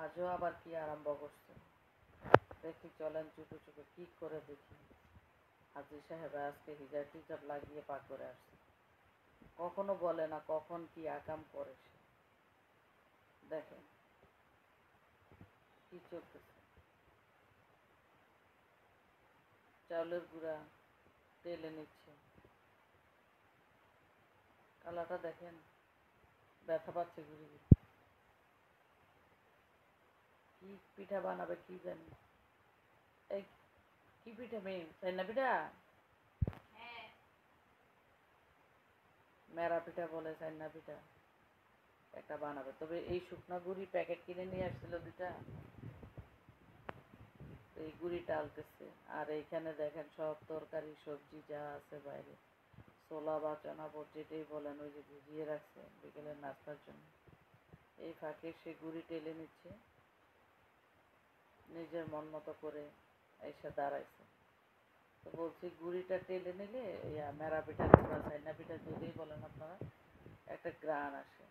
আজও আবার কি আরম্ভ করছে দেখি, চলেন চুপে চুপে কি করে দেখি। হাজি সাহেব আজকে হিজাব টিজাব লাগিয়ে পাক করে আসছে, কখনো বলে না কখন কি আকাম করে সে। দেখেন কি চলতেছে, চাউলের গুঁড়া তেলে নিচ্ছে, কালাটা দেখেন, ব্যথা পাচ্ছে ঘুরে ঘুরে। কি পিঠা বানাবে কি জানি। এই কি পিঠা মেয়ে, চাইনা পিঠা? মেরা পিঠা বলে, চাইনা পিঠা একটা বানাবে। তবে এই শুকনা গুড়ি প্যাকেট কিনে নিয়ে আসছিল দুটা, এই গুড়িটা আলতেছে। আর এইখানে দেখেন সব তরকারি সবজি যা আছে বাইরে, ছোলা বা চনা বুট যেটাই বলেন, ওই যে ভিজিয়ে রাখছে বিকেলের নাস্তার জন্য। এই ফাঁকে সে গুড়ি টেলে নিচ্ছে, নিজের মন মতো করে এসে দাঁড়াইছে। তো বলছি গুড়িটা টেলে নিলে মেরা পিঠা বা চাইনা পিঠা যেটাই বলেন আপনারা, একটা গ্রান আসে।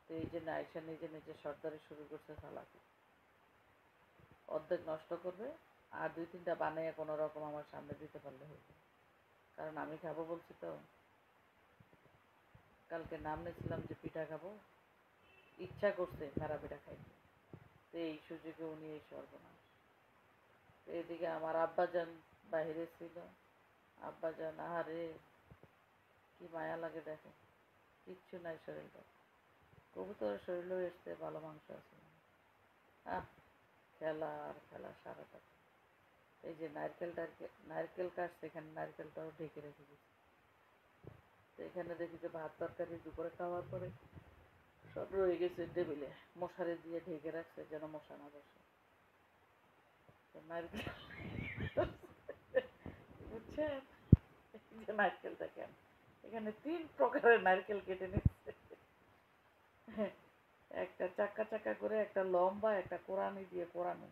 তো এই যে আয়সা নিজে নিজে সর্দারি শুরু করছে চালাকি, অর্ধেক নষ্ট করবে আর দুই তিনটা বানিয়ে কোনো রকম আমার সামনে দিতে পারলে হইবে, কারণ আমি খাবো বলছি তো। কালকে নাম নিয়েছিলাম যে পিঠা খাবো, ইচ্ছা করছে মেরা পিঠা খাইতে, তো এই সুযোগে উনি এই সর্বনাশ। তো এদিকে আমার আব্বাজান বাহিরে ছিল, আব্বাজান আহারে কি মায়া লাগে দেখে, কিচ্ছু নাই শরীরটা। কবুতরের শরীরেও এসছে, ভালো মাংস আছে। আহ, খেলা আর খেলা সারাটা। এই যে নারকেল কাটছে, এখানে নারকেলটাও ঢেকে রেখে দিচ্ছে। তো এখানে দেখি যে ভাত তরকারি দুপুরে খাওয়ার পরে সব রয়ে গেছে টেবিলে, মশারি দিয়ে ঢেকে রাখছে যেন মশা না বসে। তো নারকেল বুঝছেন, এই যে নারকেল দেখেন, এখানে 3 প্রকারের নারকেল কেটে নিচ্ছে, একটা চাক্কা চাক্কা করে, একটা লম্বা, একটা কোরানি দিয়ে কোরানো।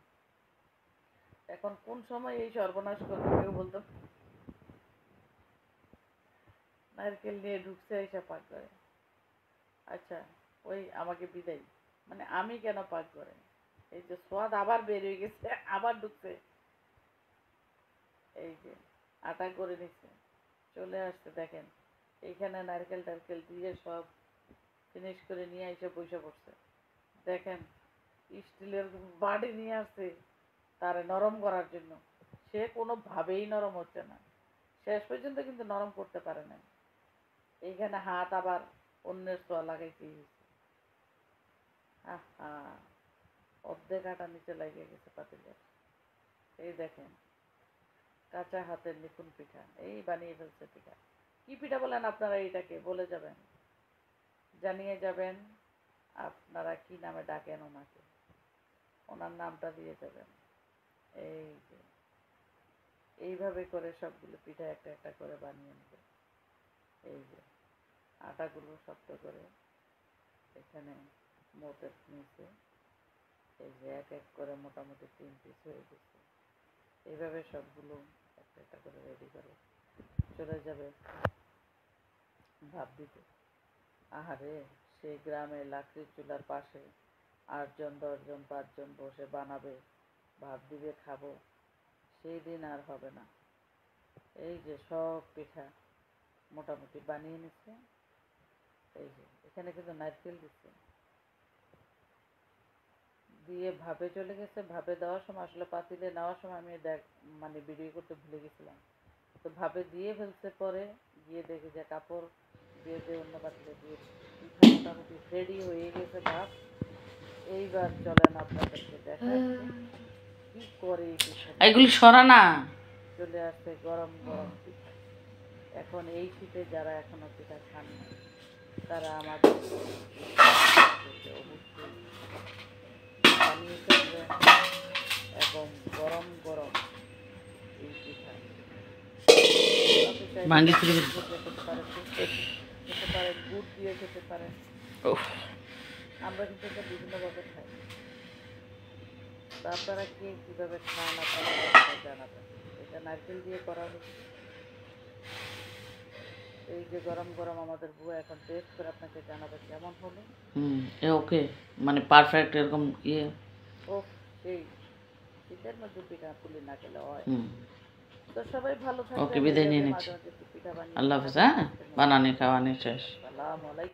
এখন কোন সময় এই সর্বনাশ করবে কেউ বলতো। নারকেল নিয়ে ঢুকছে এসে পাক করে। আচ্ছা, ওই আমাকে বিদায়, মানে আমি কেন পাক করে, এই যে সোয়াদ আবার বের হয়ে গেছে, আবার ঢুকছে। এই যে আটা করে নিচ্ছে, চলে আসছে দেখেন, এইখানে নারকেল টারকেল দিয়ে সব ফিনিশ করে নিয়ে এসে বসে পড়ছে। দেখেন স্টিলের বাড়ি নিয়ে আসছে তারে নরম করার জন্য, সে কোনোভাবেই নরম হচ্ছে না, শেষ পর্যন্ত কিন্তু নরম করতে পারে না। এইখানে হাত আবার অন্যের ছোঁয়া লাগাইতে হয়েছে। আহা, অর্ধেক আটা নিচে লাগিয়ে গেছে পাতিলের। এই দেখেন কাঁচা হাতের নিপুণ পিঠা, এই বানিয়ে ফেলছে পিঠা। কি পিঠা বলেন আপনারা এইটাকে, বলে যাবেন, জানিয়ে যাবেন আপনারা কি নামে ডাকেন ওনাকে, ওনার নামটা দিয়ে যাবেন। এই যে এইভাবে করে সবগুলো পিঠা একটা একটা করে বানিয়ে নেবে। এই যে আটাগুলো শক্ত করে এখানে মতে নিচে, এই যে এক এক করে মোটামুটি 3 পিস হয়ে গেছে। এইভাবে সবগুলো একটা একটা করে রেডি করে চলে যাবে ভাপ দিতে। আহারে, সেই গ্রামে লাকড়ির চুলার পাশে 8 জন 10 জন 5 জন বসে বানাবে, ভাপ দিবে, খাবো, সেই দিন আর হবে না। এই যে সব পিঠা মোটামুটি বানিয়ে নিচ্ছে। এই যে এখানে কিন্তু নারকেল দিচ্ছে, দিয়ে ভাপে চলে গেছে। ভাপে দেওয়ার সময় আসলে পাতিলে নেওয়ার সময় আমি মানে ভিডিও করতে ভুলে গেছিলাম। তো ভাপে দিয়ে ফেলছে, পরে গিয়ে দেখি যে কাপড় দিয়ে অন্য পাতিলে দিয়ে পিঠা মোটামুটি রেডি হয়ে গেছে ভাপ। এইবার চলেন আপনাদেরকে দেখাচ্ছি কি করে এই পিঠা। এগুলি সরা না, চলে আসছে গরম গরম পিঠা। এখন এই শীতে যারা এখনো পিঠা খান না, তারা আমাদের অবশ্যই বানিয়ে ফেলবেন, এবং গরম গরম এই পিঠা খেতে পারেন, খেতে পারেন, গুড় দিয়ে খেতে পারেন। আমরা কিন্তু এটা বিভিন্নভাবে খাই। তো আপনারা কে কীভাবে খান আপনারা জানাবেন। এটা নারকেল দিয়ে করা হচ্ছে। এই যে গরম গরম আমাদের বুয়া এখন টেস্ট করে আপনাকে জানাবে কেমন হলো। ওকে, মানে পারফেক্ট এরকম ইয়ে সেই শীতের মধ্যে পিঠা পুলি না খেলে হয়। হুম তো সবাই ভালো ওকে থাকবেন, বিদায় এইভাবে নিয়ে মাঝে নিচ্ছি মাঝে একটু পিঠা বানিয়ে আল্লাহ হাফেজ খাবেন হ্যাঁ আজকের মতো বানানি বিদায়। খাওয়ানি শেষ আসসালামু আলাইকুম।